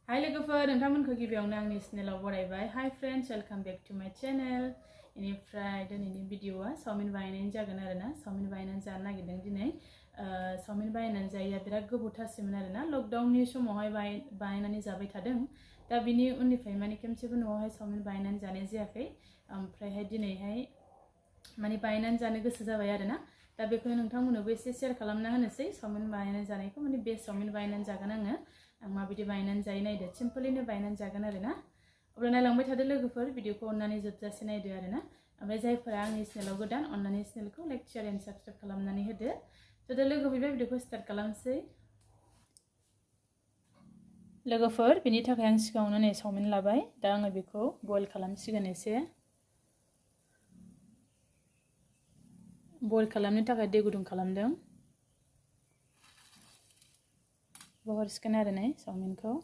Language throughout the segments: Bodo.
Hi लोगोफोर नोंथांमोनखौ गिबियावनो आंनि चेनेलाव बरायबाय। Hi friends, welcome back to my channel. इनिफ्राय दिनैनि भिडिअआ चावमिन बानायनायनि जागोन आरोना। चावमिन बानायनानै जानो नागिरदों दिनै। चावमिन बानायनानै जायैया बिराद गोबावथारसिमोन आरोना। लकडाउननि समावहाय बानायनानै जाबाय थादों। दा बिनि उननिफ्राय माने खेमसेबो न'आवहाय चावमिन बानायनानै जानाय जायाखै। ओमफ्रायहाय दिनैहाय माने बानायनानै जानो गोसो जाबाय आरोना। दा बेखौनो नोंथांमोननोबो एसे शेयार खालामना होनोसै। चावमिन बानायनानै जानायखौ माने बेस्ट चावमिन बानायनानै जागोन आङो। आं माबायदि बानायनानै जायो नायदो, सिम्पोलैनो बानायनानै जागोन आरोना। अब्ला नायलांबाय थादो लोगोफोर, भिडिअखौ अननानै जोबजासे नायदो आरोना। ओमफ्राय जायफोरा आंनि चेनेलाव गोदान, अननानै चेनेलखौ लाइक, शेयार एन्ड साबस्क्राइब खालामनानै होदो। थ' दा लोगो फैबाय, भिडिअखौ स्टार्ट खालामसै। लोगोफोर बिनि थाखाय आं सिगाङावनो नै चावमिन लाबाय। दा आङो बेखौ बयल खालामसिगोन एसे। बयल खालामनो थाखाय दै गुदुं खालामदों। हरसिगोन आरो नै चावमिनखौ।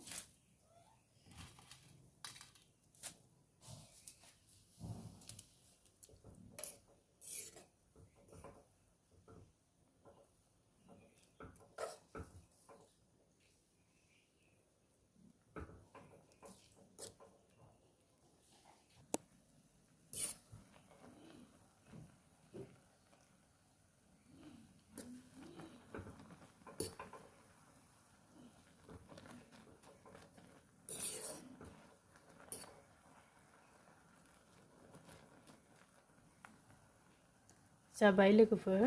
जाबाय लोगोफोर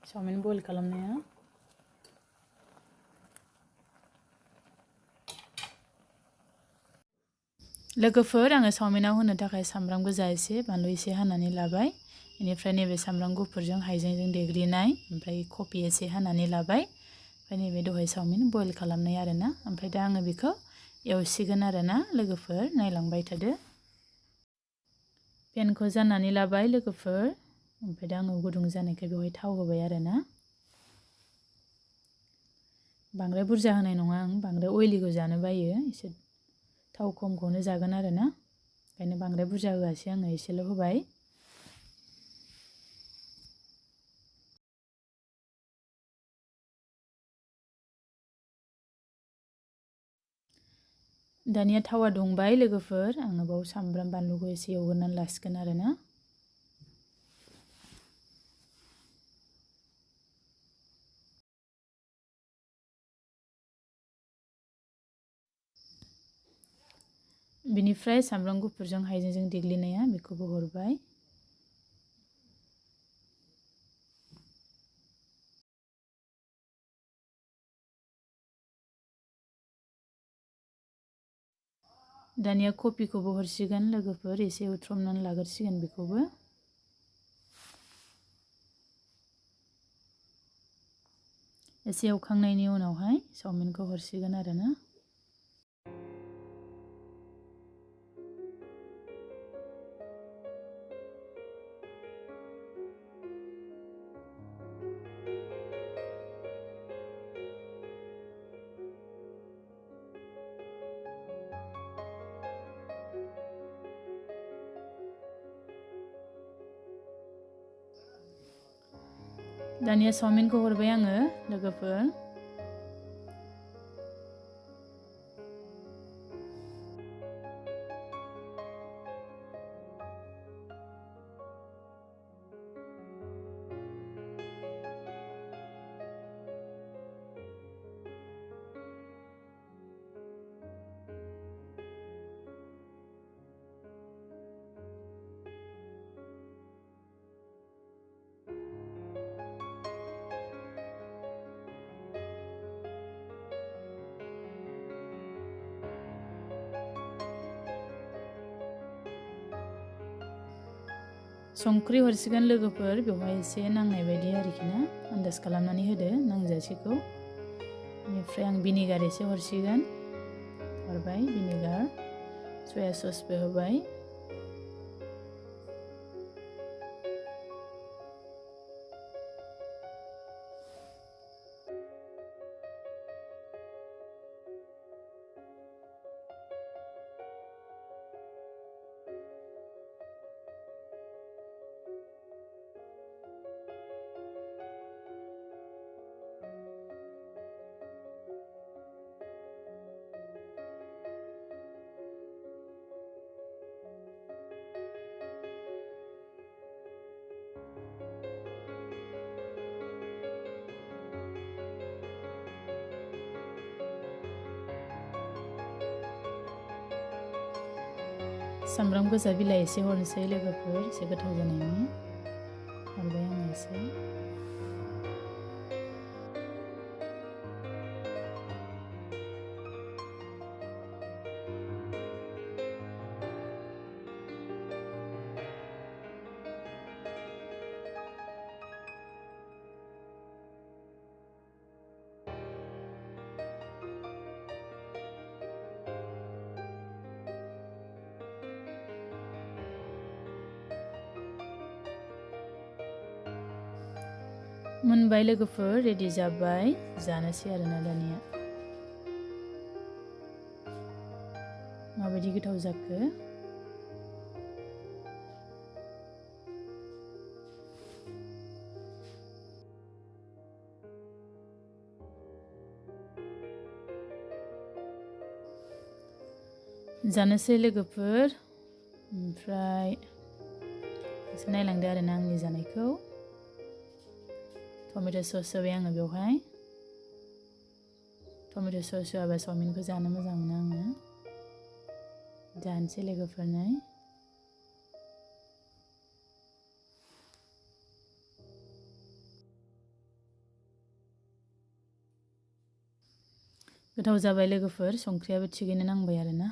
चावमिन बयल खालामनाया। लोगोफोर आङो चावमिनाव होनो थाखाय सामब्राम गोजा एसे, बानलु एसे हानानै लाबाय। बेनिफ्राय नैबे सामब्राम गुफुरजों हाइजेंजों देग्लिनाय, ओमफ्राय कफि एसे हानानै लाबाय। ओमफ्राय नैबे दहाय चावमिन बयल खालामनाय आरोना। ओमफ्राय दा आङो बेखौ एवसिगोन आरोना लोगोफोर, नायलांबाय थादो। पेनखौ जाननानै लाबाय लोगोफोर। ओमफ्राय दा आङो गुदुं जानायखाय बेवहाय थाव होबाय आरोना। बांद्राय बुरजा होनाय नङा आं, बांद्राय अइलिखौ जानो बायो। एसे थाव खमखौनो जागोन आरोना। ओंखायनो बांद्राय बुरजा होआसै आङो, एसेल' होबाय। दानिया थावा दुंबाय लोगोफोर, आङो बाव सामब्राम बानलुखौ एसे एवग्रोनानै लासिगोन आरोना। बिनिफ्राय सामब्राम गुफुरजों हाइजेंजों देग्लिनाया बेखौबो हरबाय। दानिया कफिखौबो हरसिगोन लोगोफोर, एसे एवथ्रमनानै लाग्रोसिगोन बेखौबो। एसे एवखांनायनि उनावहाय चावमिनखौ हरसिगोन आरोना। दानिया चावमिनखौ हरबाय आङो लोगोफोर। संख्रि हरसिगोन लोगोफोर, बेवहाय एसे नांनाय बायदि आरोखि ना, आन्दाज खालामनानै होदो नांजासेखौ। बेनिफ्राय आं भिनेगार एसे हरसिगोन, हरबाय भिनेगार। सया ससबो होबाय। सामब्राम गोजा बिलाइ एसे हरनोसै लोगोफोर एसे गोथाव जानायनि हरबाय आङो एसे मोनबाय लोगोफोर रेडि जाबाय जानोसै आरोना दानिया माबायदि गोथाव जाखो जानोसै लोगोफोर ओमफ्राय एसे नायलांदो आरोना आंनि जानायखौ टमेट' सस होबाय आङो बेवहाय टमेट' सस होआबा चावमिनखौ जानो मोजां मोनो आङो जानोसै लोगोफोरनो गोथाव जाबाय लोगोफोर संख्रियाबो थिगैनो नांबाय आरोना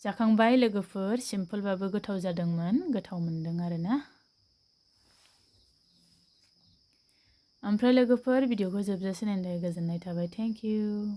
जाखांबाय लोगोफोर सिम्पोलबाबो गोथाव जादोंमोन गोथाव मोनदों आरोना ओमफ्राय लोगोफोर भिडिअखौ जोबजासे नायनो थाखाय गोजोननाय थाबाय थेंक इउ